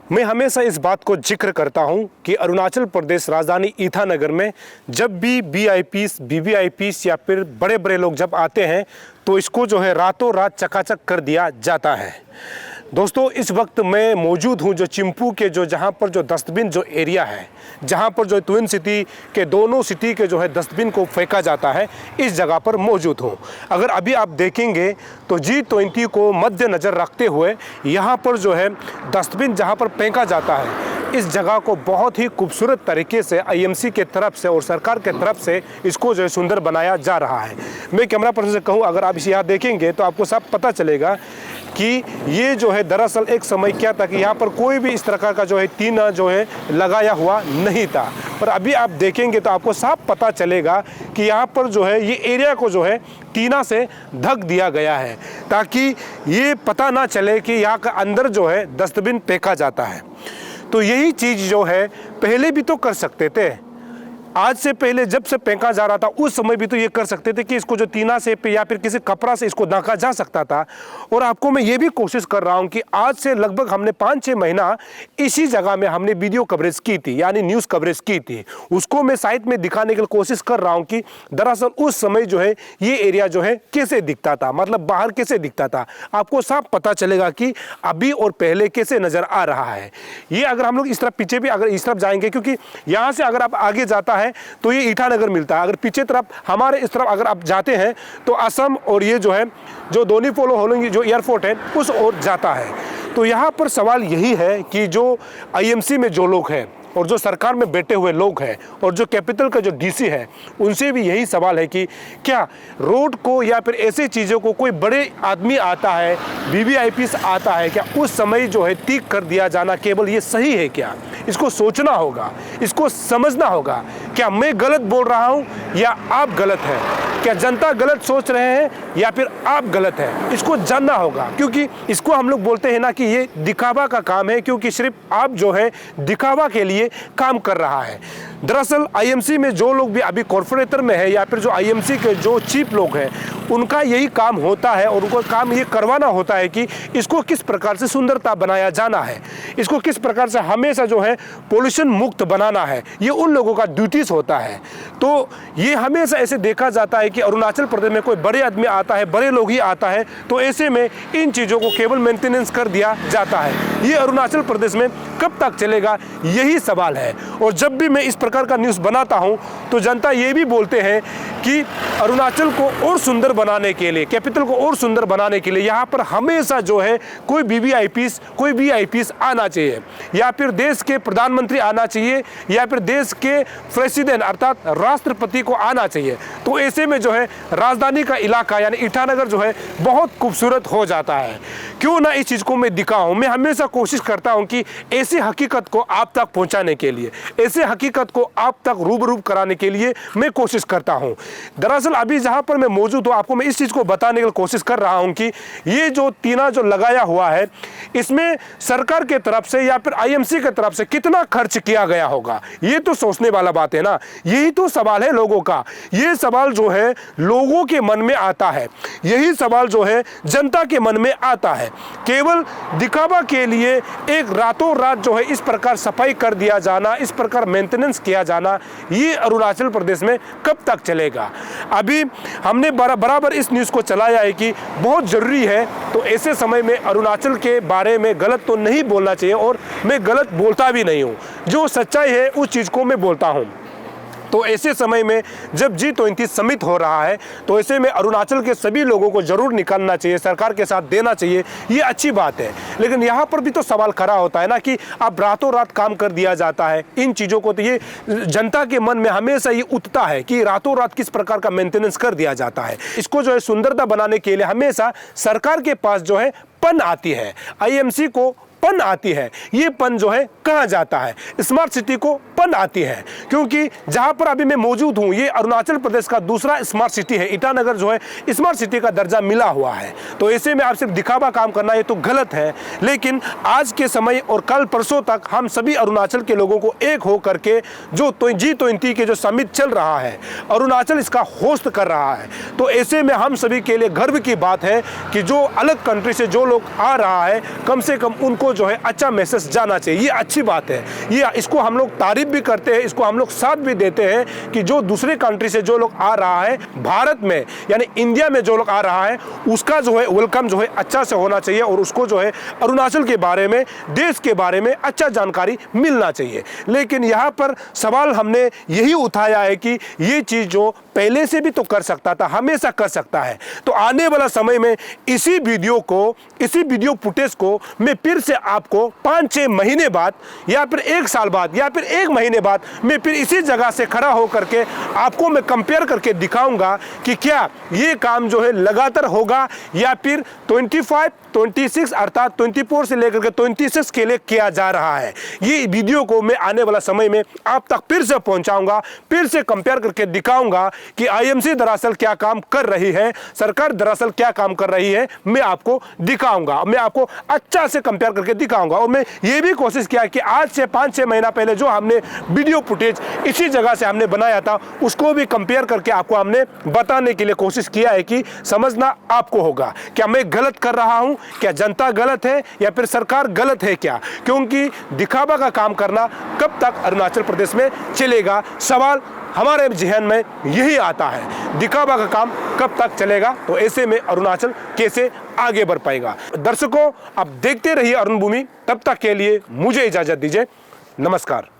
मैं हमेशा इस बात को जिक्र करता हूं कि अरुणाचल प्रदेश राजधानी ईटानगर में जब भी वीआईपीस, वीवीआईपीस या फिर बड़े बड़े लोग जब आते हैं तो इसको जो है रातों रात चकाचक कर दिया जाता है। दोस्तों, इस वक्त मैं मौजूद हूं जो चिंपू के जहां पर जो डस्टबिन जो एरिया है, जहां पर जो ट्विन सिटी के दोनों सिटी के जो है डस्टबिन को फेंका जाता है, इस जगह पर मौजूद हूं। अगर अभी आप देखेंगे तो G20 को मद्देनज़र रखते हुए यहां पर जो है डस्टबिन जहां पर फेंका जाता है, इस जगह को बहुत ही खूबसूरत तरीके से आईएमसी के तरफ से और सरकार के तरफ से इसको जो है सुंदर बनाया जा रहा है। मैं कैमरा पर्सन से कहूँ, अगर आप इसे यहाँ देखेंगे तो आपको सब पता चलेगा कि ये जो है दरअसल एक समय क्या था कि यहाँ पर कोई भी इस तरह का जो है टीना जो है लगाया हुआ नहीं था, पर अभी आप देखेंगे तो आपको साफ पता चलेगा कि यहाँ पर जो है ये एरिया को जो है टीना से ढक दिया गया है ताकि ये पता ना चले कि यहाँ का अंदर जो है डस्टबिन फेंका जाता है। तो यही चीज़ जो है पहले भी तो कर सकते थे। आज से पहले जब से फेंका जा रहा था उस समय भी तो ये कर सकते थे कि इसको जो टीना से या फिर किसी कपड़ा से इसको ढका जा सकता था। और आपको मैं ये भी कोशिश कर रहा हूँ कि आज से लगभग हमने 5-6 महीना इसी जगह में हमने वीडियो कवरेज की थी, यानी न्यूज़ कवरेज की थी। उसको मैं साइट में दिखाने की कोशिश कर रहा हूँ कि दरअसल उस समय जो है ये एरिया जो है कैसे दिखता था, मतलब बाहर कैसे दिखता था। आपको साफ पता चलेगा कि अभी और पहले कैसे नज़र आ रहा है। ये अगर हम लोग इस तरफ पीछे भी अगर इस तरफ जाएंगे, क्योंकि यहाँ से अगर आप आगे जाता है तो ये ईटानगर मिलता है, अगर पीछे तरफ हमारे इस तरफ अगर आप जाते हैं तो असम और ये जो है जो दोनी पोलो होलोंगी जो एयरपोर्ट है उस ओर जाता है। तो यहाँ पर सवाल यही है कि जो आईएमसी में जो लोग हैं और जो सरकार में बैठे हुए लोग हैं और जो कैपिटल का जो डीसी है, उनसे भी यही सवाल है कि क्या रोड को या फिर ऐसी चीज़ों को कोई बड़े आदमी आता है, वीवीआईपीस आता है, क्या उस समय जो है ठीक कर दिया जाना केवल ये सही है क्या? इसको सोचना होगा, इसको समझना होगा। क्या मैं गलत बोल रहा हूँ या आप गलत हैं? क्या जनता गलत सोच रहे हैं या फिर आप गलत हैं? इसको जानना होगा, क्योंकि इसको हम लोग बोलते हैं ना कि ये दिखावा का काम है, क्योंकि सिर्फ आप जो है दिखावा के लिए काम कर रहा है। दरअसल आईएमसी में जो लोग भी अभी कॉर्पोरेटर में है या फिर जो आईएमसी के जो चीफ लोग हैं, उनका यही काम होता है और उनको काम ये करवाना होता है कि इसको किस प्रकार से सुंदरता बनाया जाना है, इसको किस प्रकार से हमेशा जो है पोल्यूशन मुक्त बनाना है। ये उन लोगों का ड्यूटीज होता है। तो ये हमेशा ऐसे देखा जाता है कि अरुणाचल प्रदेश में कोई बड़े आदमी आता है, बड़े लोग ही आता है, तो ऐसे में इन चीज़ों को केवल मेंटेनेंस कर दिया जाता है। ये अरुणाचल प्रदेश में कब तक चलेगा, यही सवाल है। और जब भी मैं इस प्रकार का न्यूज़ बनाता हूं तो जनता ये भी बोलते हैं कि अरुणाचल को और सुंदर बनाने के लिए, कैपिटल को और सुंदर बनाने के लिए यहाँ पर हमेशा जो है कोई वीवीआईपीस आना चाहिए, या फिर देश के प्रधानमंत्री आना चाहिए, या फिर देश के प्रेसिडेंट अर्थात राष्ट्रपति को आना चाहिए। तो ऐसे में जो है राजधानी का इलाका यानी ईटानगर जो है बहुत खूबसूरत हो जाता है। क्यों ना इस चीज़ को मैं दिखाऊं। मैं हमेशा कोशिश करता हूं कि ऐसी हकीकत को आप तक पहुंचाने के लिए, ऐसे हकीकत को आप तक रूबरू कराने के लिए मैं कोशिश करता हूं। दरअसल अभी जहां पर मैं मौजूद हूं, आपको मैं इस चीज़ को बताने की कोशिश कर रहा हूं कि ये जो टीना जो लगाया हुआ है, इसमें सरकार के तरफ से या फिर आईएमसी के तरफ से कितना खर्च किया गया होगा, ये तो सोचने वाला बात है ना। यही तो सवाल है लोगों का। ये सवाल जो है लोगों के मन में आता है, यही सवाल जो है जनता के मन में आता है। केवल दिखावा के लिए एक रातों रात जो है इस प्रकार सफाई कर दिया जाना, इस प्रकार मेंटेनेंस किया जाना, ये अरुणाचल प्रदेश में कब तक चलेगा? अभी हमने बराबर इस न्यूज़ को चलाया है कि बहुत ज़रूरी है। तो ऐसे समय में अरुणाचल के बारे में गलत तो नहीं बोलना चाहिए, और मैं गलत बोलता भी नहीं हूँ। जो सच्चाई है उस चीज़ को मैं बोलता हूँ। तो ऐसे समय में जब G20 समिट हो रहा है, तो ऐसे में अरुणाचल के सभी लोगों को जरूर निकालना चाहिए, सरकार के साथ देना चाहिए, ये अच्छी बात है। लेकिन यहाँ पर भी तो सवाल खड़ा होता है ना कि अब रातों रात काम कर दिया जाता है इन चीज़ों को। तो ये जनता के मन में हमेशा ये उठता है कि रातों रात किस प्रकार का मेंटेनेंस कर दिया जाता है। इसको जो है सुंदरता बनाने के लिए हमेशा सरकार के पास जो है पन आती है, आईएमसी को पन आती है। ये पन जो है कहाँ जाता है? स्मार्ट सिटी को पन आती है, क्योंकि जहां पर अभी मैं मौजूद हूं ये अरुणाचल प्रदेश का दूसरा स्मार्ट सिटी है। ईटानगर जो है स्मार्ट सिटी का दर्जा मिला हुआ है। तो ऐसे में आप सिर्फ दिखावा काम करना ये तो गलत है। लेकिन आज के समय और कल परसों तक हम सभी अरुणाचल के लोगों को एक हो करके जो G20 के जो समिट चल रहा है, अरुणाचल इसका होस्ट कर रहा है। तो ऐसे में हम सभी के लिए गर्व की बात है कि जो अलग कंट्री से जो लोग आ रहा है, कम से कम उनको जो है अच्छा मैसेज जाना चाहिए। ये अच्छी बात है, ये इसको हम लोग तारीफ भी करते हैं, इसको हम लोग साथ भी देते हैं कि जो दूसरे कंट्री से जो लोग आ रहा है भारत में, यानी इंडिया में जो लोग आ रहा है, उसका जो है वेलकम जो है अच्छा से होना चाहिए और उसको जो है अरुणाचल के बारे में, देश के बारे में अच्छा जानकारी मिलना चाहिए। लेकिन यहाँ पर सवाल हमने यही उठाया है कि ये चीज़ जो पहले से भी तो कर सकता था, हमेशा कर सकता है। तो आने वाला समय में इसी वीडियो फुटेज को मैं फिर से आपको 5-6 महीने बाद या फिर 1 साल बाद या फिर 1 महीने बाद मैं फिर इसी जगह से खड़ा होकर के आपको मैं कंपेयर करके दिखाऊंगा कि क्या ये काम जो है लगातार होगा या फिर 26 अर्थात 24 से लेकर के 26 के लिए किया जा रहा है। ये वीडियो को मैं आने वाला समय में आप तक फिर से पहुंचाऊंगा, फिर से कंपेयर करके दिखाऊंगा कि आईएमसी दरअसल क्या काम कर रही है, सरकार दरअसल क्या काम कर रही है, मैं आपको दिखाऊंगा, मैं आपको अच्छा से कंपेयर करके दिखाऊंगा। और मैं ये भी कोशिश किया कि आज से 5-6 महीना पहले जो हमने वीडियो फुटेज इसी जगह से हमने बनाया था, उसको भी कंपेयर करके आपको हमने बताने के लिए कोशिश किया है कि समझना आपको होगा क्या मैं गलत कर रहा हूं, क्या जनता गलत है या फिर सरकार गलत है क्या। क्योंकि दिखावा का काम करना कब तक अरुणाचल प्रदेश में चलेगा, सवाल हमारे जहन में यही आता है। दिखावा का काम कब तक चलेगा, तो ऐसे में अरुणाचल कैसे आगे बढ़ पाएगा। दर्शकों, आप देखते रहिए अरुण भूमि, तब तक के लिए मुझे इजाजत दीजिए। नमस्कार।